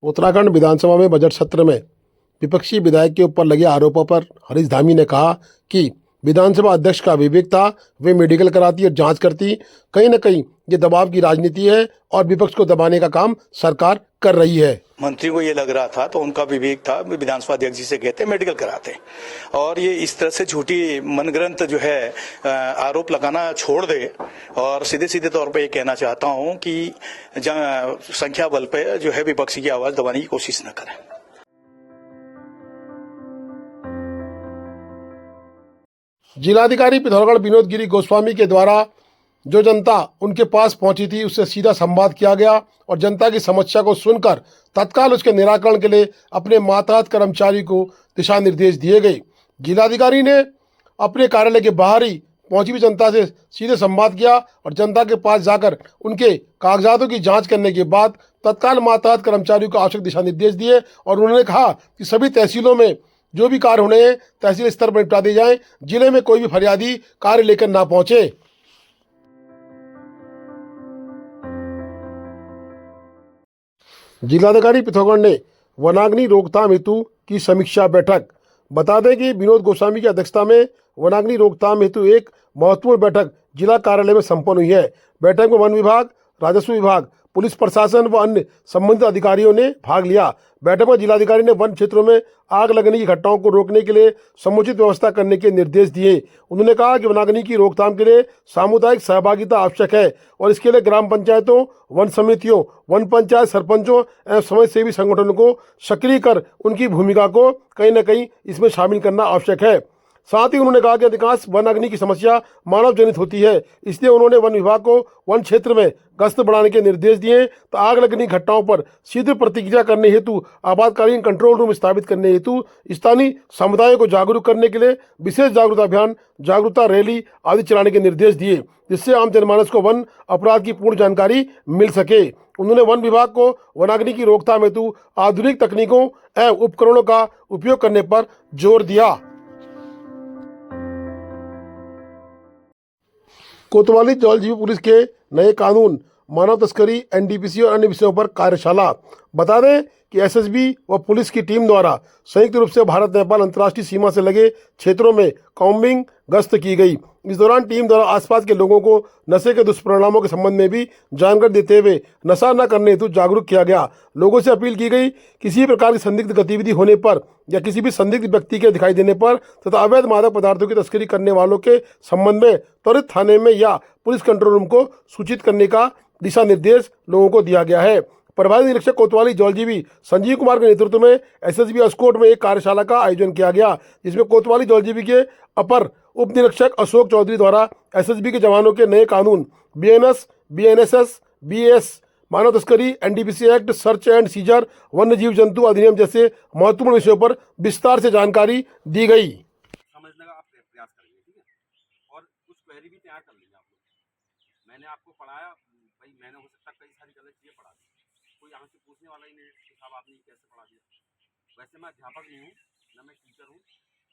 उत्तराखंड विधानसभा में बजट सत्र में विपक्षी विधायक के ऊपर लगे आरोपों पर हरीश धामी ने कहा कि विधानसभा अध्यक्ष का विवेक था, वे मेडिकल कराती और जांच करती। कहीं न कहीं ये दबाव की राजनीति है और विपक्ष को दबाने का काम सरकार कर रही है। मंत्री को ये लग रहा था तो उनका विवेक था, विधानसभा अध्यक्ष जी से कहते मेडिकल कराते, और ये इस तरह से झूठी मनगढ़ंत जो है आरोप लगाना छोड़ दे। और सीधे सीधे तौर पे ये कहना चाहता हूं कि संख्या बल पे जो है विपक्षी की आवाज दबाने की कोशिश न करें। जिलाधिकारी पिथौरागढ़ विनोद गिरी गोस्वामी के द्वारा जो जनता उनके पास पहुंची थी उससे सीधा संवाद किया गया और जनता की समस्या को सुनकर तत्काल उसके निराकरण के लिए अपने मातहत कर्मचारी को दिशा निर्देश दिए गए। जिलाधिकारी ने अपने कार्यालय के बाहर ही पहुंची हुई जनता से सीधे संवाद किया और जनता के पास जाकर उनके कागजातों की जांच करने के बाद तत्काल मातहत कर्मचारियों को आवश्यक दिशा निर्देश दिए और उन्होंने कहा कि सभी तहसीलों में जो भी कार्य होने हैं तहसील स्तर पर निपटा दिए जाएं, जिले में कोई भी फरियादी कार्य लेकर ना पहुंचे। जिलाधिकारी पिथौरागढ़ ने वनाग्नि रोकथाम हेतु की समीक्षा बैठक। बता दें कि विनोद गोस्वामी की अध्यक्षता में वनाग्नि रोकथाम हेतु एक महत्वपूर्ण बैठक जिला कार्यालय में संपन्न हुई है। बैठक में वन विभाग, राजस्व विभाग, पुलिस प्रशासन व अन्य संबंधित अधिकारियों ने भाग लिया। बैठक में जिलाधिकारी ने वन क्षेत्रों में आग लगने की घटनाओं को रोकने के लिए समुचित व्यवस्था करने के निर्देश दिए। उन्होंने कहा कि वनाग्नि की रोकथाम के लिए सामुदायिक सहभागिता आवश्यक है और इसके लिए ग्राम पंचायतों, वन समितियों, वन पंचायत सरपंचों एवं समाजसेवी संगठनों को सक्रिय कर उनकी भूमिका को कहीं न कहीं इसमें शामिल करना आवश्यक है। साथ ही उन्होंने कहा कि अधिकांश वन अग्नि की समस्या मानव जनित होती है, इसलिए उन्होंने वन विभाग को वन क्षेत्र में गश्त बढ़ाने के निर्देश दिए। तो आग लगने की घटनाओं पर शीघ्र प्रतिक्रिया करने हेतु आपातकालीन कंट्रोल रूम स्थापित करने हेतु स्थानीय समुदायों को जागरूक करने के लिए विशेष जागरूकता अभियान, जागरूकता रैली आदि चलाने के निर्देश दिए, जिससे आम जनमानस को वन अपराध की पूर्ण जानकारी मिल सके। उन्होंने वन विभाग को वनाग्नि की रोकथाम हेतु आधुनिक तकनीकों एवं उपकरणों का उपयोग करने पर जोर दिया। कोतवाली जलजीवी पुलिस के नए कानून, मानव तस्करी, एनडीपीसी और अन्य विषयों पर कार्यशाला। बता दें कि एसएसबी व पुलिस की टीम द्वारा संयुक्त रूप से भारत नेपाल अंतर्राष्ट्रीय सीमा से लगे क्षेत्रों में कॉम्बिंग गश्त की गई। इस दौरान टीम द्वारा आसपास के लोगों को नशे के दुष्परिणामों के संबंध में भी जानकारी देते हुए नशा न करने हेतु जागरूक किया गया। लोगों से अपील की गई किसी प्रकार की संदिग्ध गतिविधि होने पर या किसी भी संदिग्ध व्यक्ति के दिखाई देने पर तथा अवैध मादक पदार्थों की तस्करी करने वालों के संबंध में त्वरित थाने में या पुलिस कंट्रोल रूम को सूचित करने का दिशा निर्देश लोगों को दिया गया है। प्रभारी निरीक्षक कोतवाली जलजीवी संजीव कुमार के नेतृत्व में एसएसबी अस्कोट में एक कार्यशाला का आयोजन किया गया, जिसमें कोतवाली जलजीवी के अपर उप निरीक्षक अशोक चौधरी द्वारा एसएसबी के जवानों के नए कानून बीएनएस, बीएनएसएस, बीएस, मानव तस्करी, NDPC act, search and seizure, वन्य जीव जंतु अधिनियम जैसे महत्वपूर्ण विषयों पर विस्तार से जानकारी दी गई। समझने का आप प्रयास करेंगे, ठीक है, और कुछ क्वेरी भी तैयार कर लेंगे आप लोग। मैंने आपको पढ़ाया भाई, मैंने हो सकता कई सारी गलत चीज़ें पढ़ा दी, कोई यहाँ से पूछने वाला ही नहीं कि साहब आपने कैसे पढ़ा दिया। वैसे मैं अध्यापक नहीं हूँ, न मैं टीचर हूँ,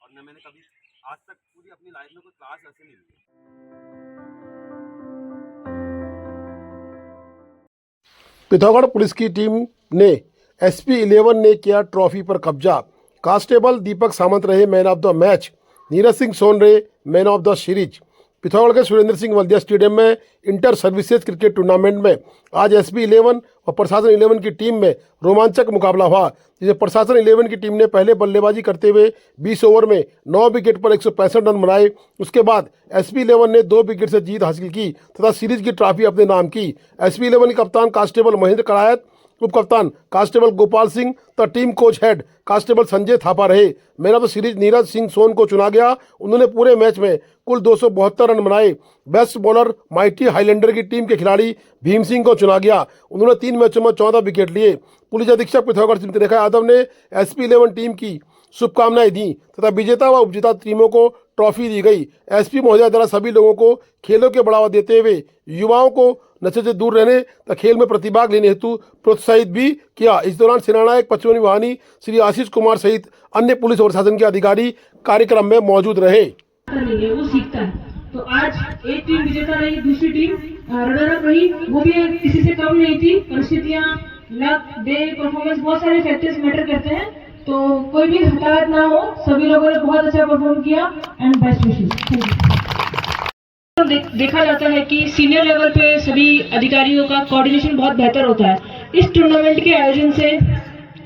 और न मैंने कभी आज तक पूरी अपनी लाइफ में कोई क्लास ऐसे नहीं ली। पिथौरागढ़ पुलिस की टीम ने एसपी 11 ने किया ट्रॉफी पर कब्जा। कांस्टेबल दीपक सामंत रहे man of the match, Neeraj Singh Son रहे man of the series. Pithoragarh के सुरेंद्र सिंह वल्दिया स्टेडियम में इंटर सर्विसेज क्रिकेट टूर्नामेंट में आज एसपी 11 और प्रशासन 11 की टीम में रोमांचक मुकाबला हुआ, जिसमें प्रशासन 11 की टीम ने पहले बल्लेबाजी करते हुए 20 ओवर में 9 विकेट पर 165 रन बनाए। उसके बाद एसपी 11 ने 2 विकेट से जीत हासिल की तथा सीरीज की ट्रॉफी अपने नाम की। एसपी 11 के कप्तान कांस्टेबल महेंद्र करायत, उप कप्तान कांस्टेबल गोपाल सिंह तथा team coach head constable Sanjay Thapa रहे। Man of the series Neeraj Singh Son को चुना गया। उन्होंने पूरे मैच में कुल 272 रन बनाए। बेस्ट बॉलर माइटी हाईलैंडर की टीम के खिलाड़ी भीम सिंह को चुना गया। उन्होंने 3 मैचों में 14 विकेट लिए। पुलिस अधीक्षक पिथौरागढ़ श्रीमती रेखा यादव ने एसपी 11 टीम की शुभकामनाएं दी तथा विजेता व उपजेता टीमों को ट्रॉफी दी गई। एसपी महोदया द्वारा सभी लोगों को खेलों के बढ़ावा देते हुए युवाओं को नशे से दूर रहने तथा खेल में प्रतिभाग लेने हेतु प्रोत्साहित भी किया। इस दौरान सेनानायक पचमढ़ी वाहिनी श्री आशीष कुमार सहित अन्य पुलिस और प्रशासन के अधिकारी कार्यक्रम में मौजूद रहे। वो सीखता है। तो आज एक टीम विजेता रही, दूसरी टीम रनर अप रही, वो भी किसी से कम नहीं थी। परिस्थितियां लक, डे, परफॉर्मेंस, बहुत सारे फैक्टर्स मैटर करते हैं। तो कोई भी हताहत ना हो, सभी लोगों ने बहुत अच्छा परफॉर्म किया and best wishes. Thank you. देखा जाता है कि सीनियर लेवल पे सभी अधिकारियों का कोऑर्डिनेशन बहुत बेहतर होता है। इस टूर्नामेंट के आयोजन से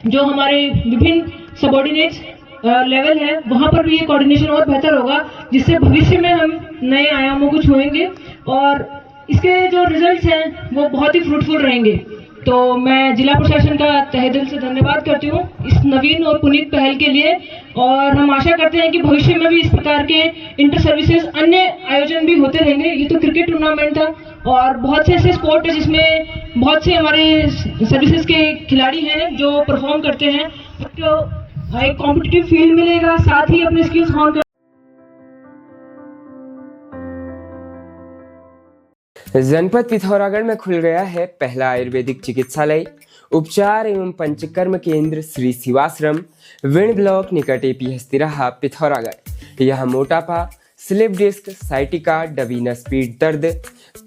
जो हमारे विभिन्न सबऑर्डिनेट्स लेवल है, वहां पर भी ये कोऑर्डिनेशन और बेहतर होगा, जिससे भविष्य में हम नए आयामों को छुएंगे और इसके जो रिजल्ट्स हैं वो बहुत ही फ्रूटफुल रहेंगे। तो मैं जिला प्रशासन का तहे दिल से धन्यवाद करती हूँ इस नवीन और पुनीत पहल के लिए, और हम आशा करते हैं कि भविष्य में भी इस प्रकार के इंटर सर्विसेज अन्य आयोजन भी होते रहेंगे। ये तो क्रिकेट टूर्नामेंट था और बहुत से ऐसे स्पोर्ट है जिसमें बहुत से हमारे सर्विसेज के खिलाड़ी हैं जो परफॉर्म करते हैं, तो एक कॉम्पिटिटिव फील्ड मिलेगा, साथ ही अपने स्किल्स हॉर्न कर। जनपद पिथौरागढ़ में खुल गया है पहला आयुर्वेदिक चिकित्सालय, उपचार एवं पंचकर्म केंद्र श्री शिवाश्रम, विण ब्लॉक निकट एपीएस तिराहा, पिथौरागढ़। यह मोटापा, स्लिप डिस्क, साइटिका, डबीनस पीठ दर्द,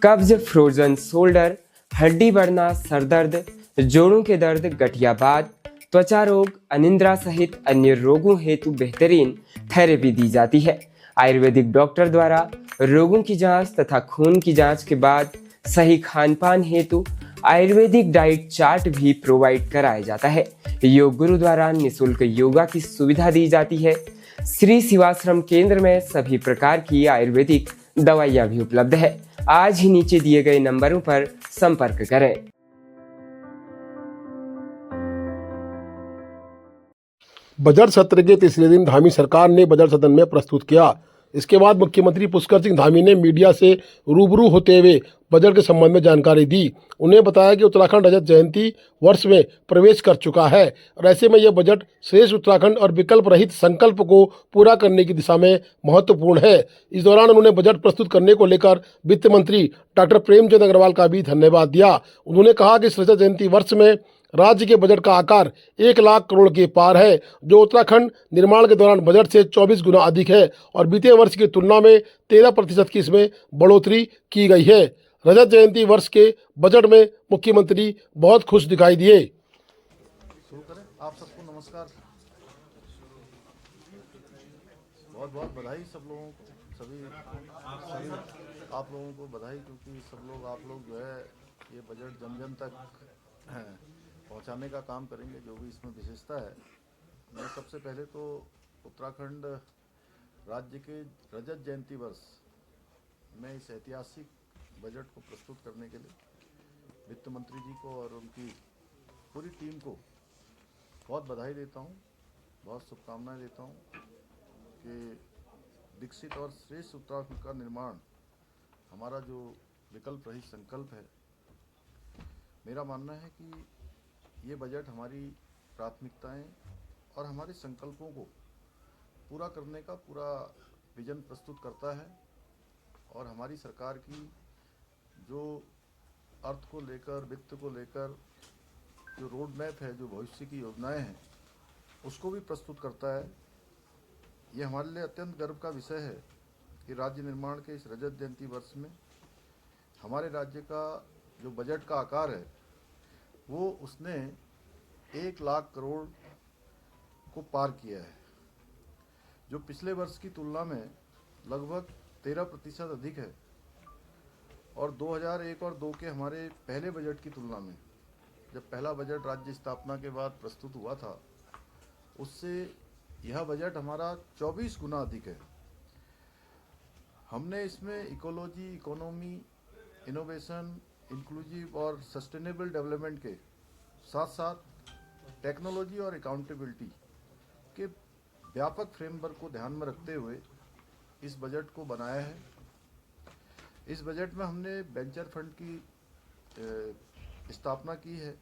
कब्ज, फ्रोजन शोल्डर, हड्डी बढ़ना, सर दर्द, जोड़ों के दर्द, गठियाबाद, त्वचा रोग, अनिद्रा सहित अन्य रोगों हेतु बेहतरीन थेरेपी दी जाती है। आयुर्वेदिक डॉक्टर द्वारा रोगों की जांच तथा खून की जांच के बाद सही खान पान हेतु आयुर्वेदिक डाइट चार्ट भी प्रोवाइड कराया जाता है। योग गुरु द्वारा निःशुल्क योगा की सुविधा दी जाती है। श्री शिवाश्रम केंद्र में सभी प्रकार की आयुर्वेदिक दवाइयाँ भी उपलब्ध है। आज ही नीचे दिए गए नंबरों पर संपर्क करें। बजट सत्र के तीसरे दिन धामी सरकार ने बजट सदन में प्रस्तुत किया। इसके बाद मुख्यमंत्री पुष्कर सिंह धामी ने मीडिया से रूबरू होते हुए बजट के संबंध में जानकारी दी। उन्हें बताया कि उत्तराखंड रजत जयंती वर्ष में प्रवेश कर चुका है और ऐसे में यह बजट श्रेष्ठ उत्तराखंड और विकल्प रहित संकल्प को पूरा करने की दिशा में महत्वपूर्ण है। इस दौरान उन्होंने बजट प्रस्तुत करने को लेकर वित्त मंत्री डॉक्टर प्रेमचंद अग्रवाल का भी धन्यवाद दिया। उन्होंने कहा कि इस रजत जयंती वर्ष में राज्य के बजट का आकार 1 लाख करोड़ के पार है, जो उत्तराखंड निर्माण के दौरान बजट से 24 गुना अधिक है और बीते वर्ष की तुलना में 13% की इसमें बढ़ोतरी की गई है। रजत जयंती वर्ष के बजट में मुख्यमंत्री बहुत खुश दिखाई दिए। शुरू करें। आप सबको नमस्कार, बहुत बहुत बधाई सब लोगों को, सभी आप लोगों को बधाई, क्योंकि सब लोग आप लोग जो है ये बजट जन जन तक पहुंचाने का काम करेंगे, जो भी इसमें विशेषता है। मैं सबसे पहले तो उत्तराखंड राज्य के रजत जयंती वर्ष में इस ऐतिहासिक बजट को प्रस्तुत करने के लिए वित्त मंत्री जी को और उनकी पूरी टीम को बहुत बधाई देता हूं, बहुत शुभकामनाएं देता हूं कि विकसित और श्रेष्ठ उत्तराखंड का निर्माण हमारा जो विकल्प रहित संकल्प है। मेरा मानना है कि ये बजट हमारी प्राथमिकताएं और हमारे संकल्पों को पूरा करने का पूरा विजन प्रस्तुत करता है और हमारी सरकार की जो अर्थ को लेकर, वित्त को लेकर जो रोड मैप है, जो भविष्य की योजनाएं हैं, उसको भी प्रस्तुत करता है। ये हमारे लिए अत्यंत गर्व का विषय है कि राज्य निर्माण के इस रजत जयंती वर्ष में हमारे राज्य का जो बजट का आकार है वो उसने 1 लाख करोड़ को पार किया है, जो पिछले वर्ष की तुलना में लगभग 13% अधिक है। और 2001 और 2 के हमारे पहले बजट की तुलना में, जब पहला बजट राज्य स्थापना के बाद प्रस्तुत हुआ था, उससे यह बजट हमारा 24 गुना अधिक है। हमने इसमें इकोलॉजी, इकोनॉमी, इनोवेशन, इंक्लूसिव और सस्टेनेबल डेवलपमेंट के साथ साथ टेक्नोलॉजी और अकाउंटेबिलिटी के व्यापक फ्रेमवर्क को ध्यान में रखते हुए इस बजट को बनाया है। इस बजट में हमने वेंचर फंड की स्थापना की है,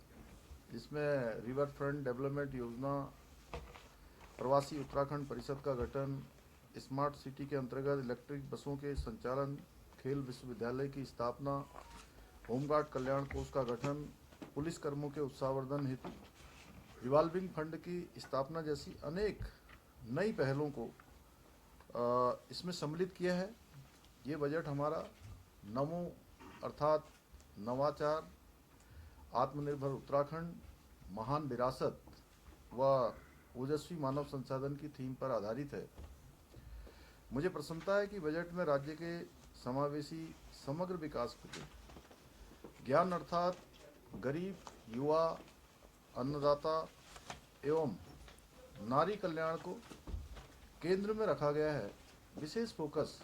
जिसमें रिवर फ्रंट डेवलपमेंट योजना, प्रवासी उत्तराखंड परिषद का गठन, स्मार्ट सिटी के अंतर्गत इलेक्ट्रिक बसों के संचालन, खेल विश्वविद्यालय की स्थापना, होमगार्ड कल्याण कोष का गठन, पुलिस कर्मों के उत्साहवर्धन हेतु रिवॉल्विंग फंड की स्थापना जैसी अनेक नई पहलों को इसमें सम्मिलित किया है। ये बजट हमारा नमो अर्थात नवाचार, आत्मनिर्भर उत्तराखंड, महान विरासत व ओजस्वी मानव संसाधन की थीम पर आधारित है। मुझे प्रसन्नता है कि बजट में राज्य के समावेशी समग्र विकास के लिए ज्ञान अर्थात गरीब, युवा, अन्नदाता एवं नारी कल्याण को केंद्र में रखा गया है। विशेष फोकस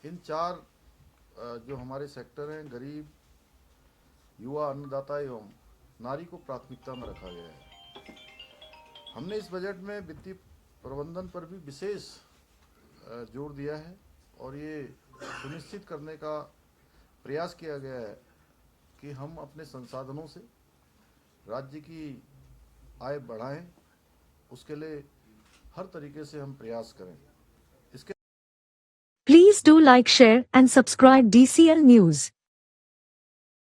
इन चार जो हमारे सेक्टर हैं, गरीब, युवा, अन्नदाता एवं नारी को प्राथमिकता में रखा गया है। हमने इस बजट में वित्तीय प्रबंधन पर भी विशेष जोर दिया है और ये सुनिश्चित करने का प्रयास किया गया है कि हम अपने संसाधनों से राज्य की आय बढ़ाएं, उसके लिए हर तरीके से हम प्रयास करें। इसके Please do like, share and subscribe DCL News.